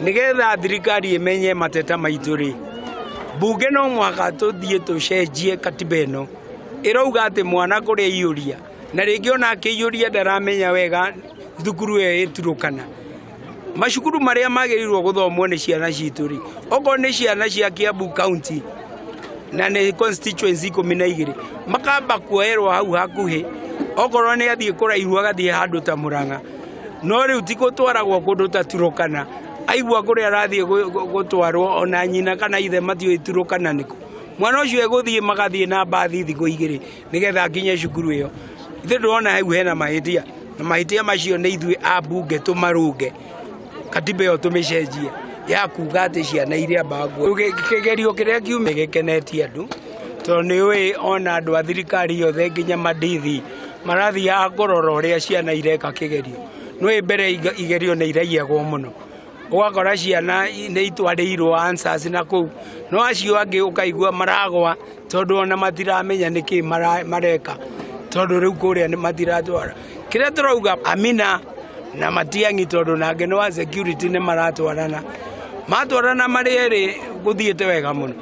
Nigetha thirikari imenye mateta maitũ ri mbunge no mwaka tuthie tucenjie katiba ĩno irauga ati mwana kuria iyuria na ringi ona akiyuria ndaramenya wega thukuru ĩyo ĩturũkana macukuru maria magirirwo guthomwo ni ciana citũ ri okorwo ni ciana cia Kiambu County na ni constituency 12 makamba kuoerwo hau hakuhi okorwo ni athie kuraihu agathie handu ta Murang'a no riu ti gutwaragwo kundu ta Turukana aigua kuria arathie gutwarwo ona nyina kana ithe matio iturukana niko mwana ucio eguthie magathie na mbathi thiku igiri nigetha nginye cukuru iyo ithe ndona hau hena mahitia na mahitia macio ni ithue ambunge tumarunge katiba yo tumicenjie ya kuga ati ciana iria mbagwo kigerio kiria kiume gikenetie andu to ni we ona andu a thirikari yothe nginya mandithi marathi ya ngorora uria ciana ireka kigerio no mbere igerio ni iraiyagwo muno ugakora ciana ni itwarirwo answers na kuu no acio angi ukaigua maragwa tondu ona matiramenya niki mareka tondu riu kuria ni matiratwara kiria turauga Amina na Matiang'i tondu nange no security ni maratwarana matwarana mari eri guthiete wega muno.